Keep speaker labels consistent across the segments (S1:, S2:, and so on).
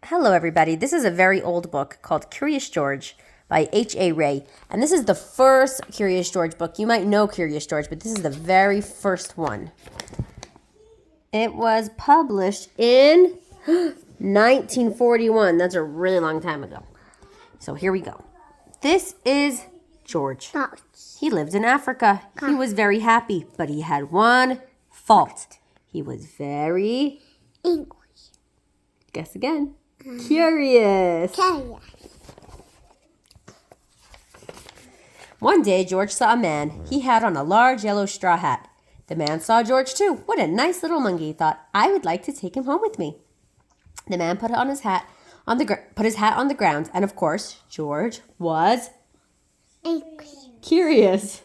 S1: Hello, everybody. This is a very old book called Curious George by H.A. Ray. And this is the first Curious George book. You might know Curious George, but this is the very first one. It was published in 1941. That's a really long time ago. So here we go. This is George. He lived in Africa. He was very happy, but he had one fault. He was very... Guess again. Curious. One day, George saw a man. He had on a large yellow straw hat. The man saw George too. What a nice little monkey, he thought. I would like to take him home with me. The man put his hat on the ground, and of course, George was curious.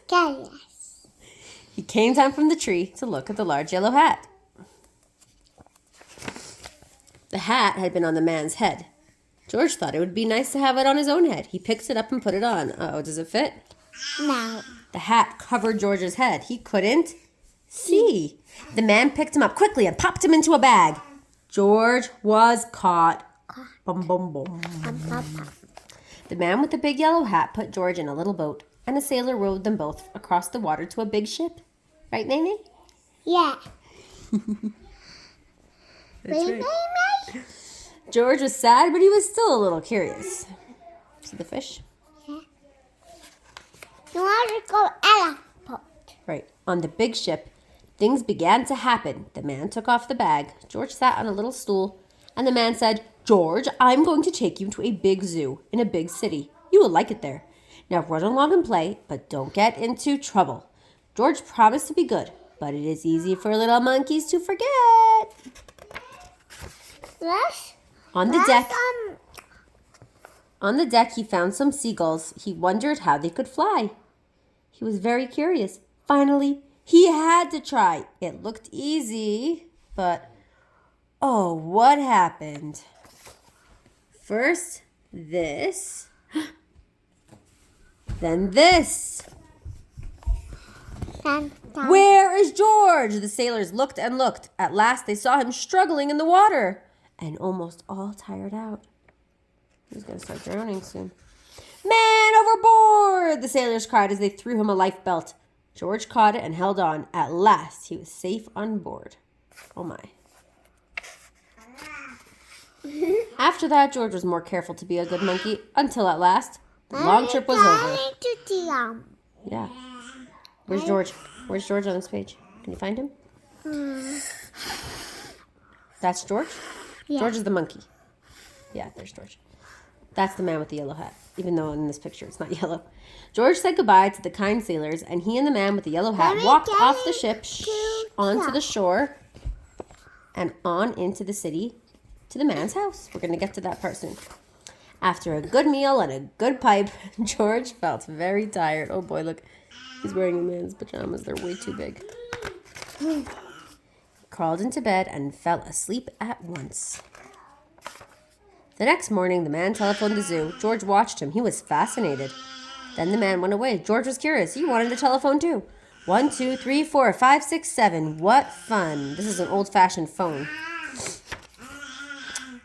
S1: He came down from the tree to look at the large yellow hat. The hat had been on the man's head. George thought it would be nice to have it on his own head. He picks it up and put it on. Oh, does it fit?
S2: No.
S1: The hat covered George's head. He couldn't see. The man picked him up quickly and popped him into a bag. George was caught. Bum, bum, bum. The man with the big yellow hat put George in a little boat, and a sailor rowed them both across the water to a big ship. Right, Nene?
S2: Yeah.
S1: That's right. George was sad, but he was still a little curious. See the fish?
S2: Yeah. You want to go Aloud?
S1: Right. On the big ship, things began to happen. The man took off the bag. George sat on a little stool, and the man said, George, I'm going to take you to a big zoo in a big city. You will like it there. Now run along and play, but don't get into trouble. George promised to be good, but it is easy for little monkeys to forget. On the deck, he found some seagulls. He wondered how they could fly. He was very curious. Finally, he had to try. It looked easy, but oh, what happened? First, this, then this. Where is George? The sailors looked and looked. At last, they saw him struggling in the water and almost all tired out. He's going to start drowning soon. Man overboard! The sailors cried as they threw him a life belt. George caught it and held on. At last, he was safe on board. Oh my. After that, George was more careful to be a good monkey until at last, the long trip was over. Yeah. Where's George? Where's George on this page? Can you find him? That's George? Yeah. George is the monkey. Yeah, there's George. That's the man with the yellow hat, even though in this picture it's not yellow. George said goodbye to the kind sailors, and he and the man with the yellow hat walked off the ship onto the shore and on into the city to the man's house. We're going to get to that part soon. After a good meal and a good pipe, George felt very tired. Oh boy, look. He's wearing a man's pajamas. They're way too big. He crawled into bed and fell asleep at once. The next morning, the man telephoned the zoo. George watched him. He was fascinated. Then the man went away. George was curious. He wanted a telephone too. 1, 2, 3, 4, 5, 6, 7. What fun. This is an old-fashioned phone.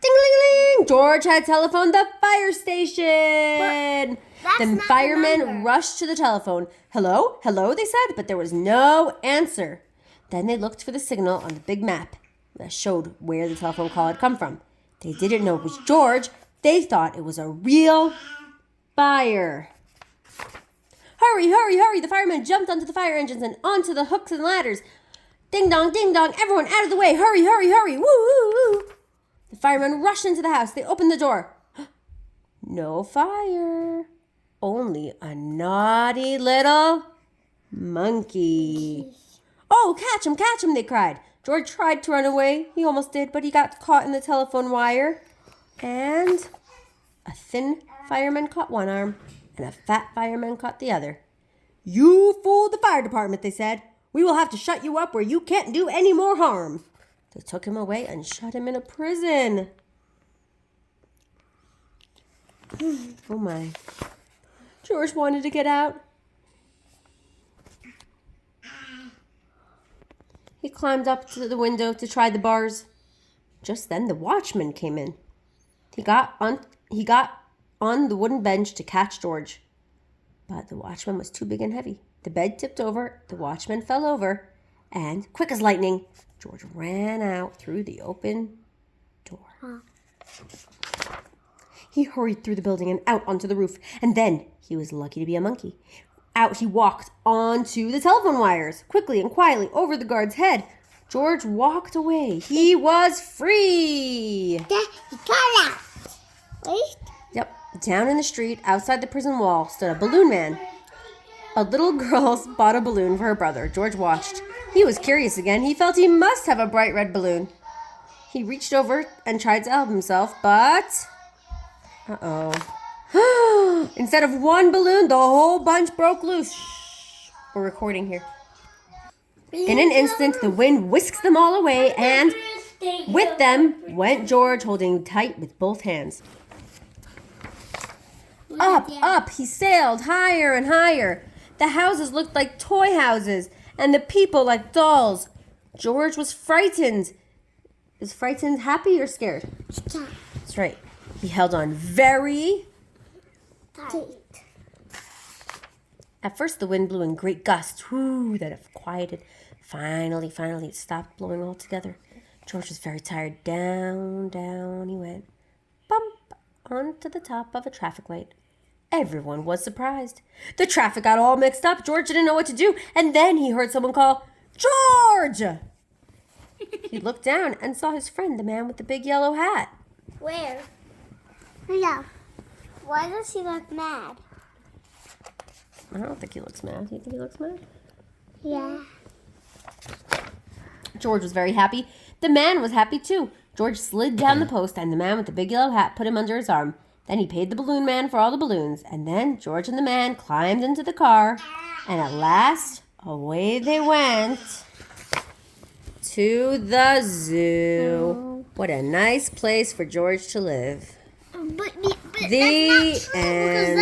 S1: Ding-a-ling-a-ling! George had telephoned the fire station. The firemen rushed to the telephone. Hello? Hello, they said, but there was no answer. Then they looked for the signal on the big map that showed where the telephone call had come from. They didn't know it was George. They thought it was a real fire. Hurry, hurry, hurry. The firemen jumped onto the fire engines and onto the hooks and ladders. Ding dong, everyone out of the way. Hurry, hurry, hurry. Woo, woo, woo. The firemen rushed into the house. They opened the door. No fire. Only a naughty little monkey. Oh, catch him, they cried. George tried to run away. He almost did, but he got caught in the telephone wire. And a thin fireman caught one arm, and a fat fireman caught the other. You fooled the fire department, they said. We will have to shut you up where you can't do any more harm. They took him away and shut him in a prison. Oh my. George wanted to get out. He climbed up to the window to try the bars. Just then the watchman came in. He got on the wooden bench to catch George. But the watchman was too big and heavy. The bed tipped over, the watchman fell over, and, quick as lightning, George ran out through the open door. He hurried through the building and out onto the roof, and then he was lucky to be a monkey. Out he walked onto the telephone wires, quickly and quietly over the guard's head. George walked away. He was free.
S2: Dad, he got out. Wait.
S1: Yep. Down in the street, outside the prison wall, stood a balloon man. A little girl bought a balloon for her brother. George watched. He was curious again. He felt he must have a bright red balloon. He reached over and tried to help himself, but... Uh-oh. Instead of one balloon, the whole bunch broke loose. Shh. We're recording here. In an instant, the wind whisked them all away, and with them went George, holding tight with both hands. Up, up, he sailed higher and higher. The houses looked like toy houses, and the people like dolls. George was frightened. Is frightened happy or scared? That's right. He held on very
S2: Tight.
S1: At first, the wind blew in great gusts. Whoo, then it quieted. Finally, it stopped blowing altogether. George was very tired. Down, down he went. Bump, onto the top of a traffic light. Everyone was surprised. The traffic got all mixed up. George didn't know what to do. And then he heard someone call, "George!" He looked down and saw his friend, the man with the big yellow hat.
S2: Where? Yeah. Why does he look mad?
S1: I don't think he looks mad. Do you think he looks mad?
S2: Yeah.
S1: George was very happy. The man was happy too. George slid down the post, and the man with the big yellow hat put him under his arm. Then he paid the balloon man for all the balloons, and then George and the man climbed into the car, and at last, away they went to the zoo. What a nice place for George to live.
S2: But
S1: The
S2: that's not true,
S1: end.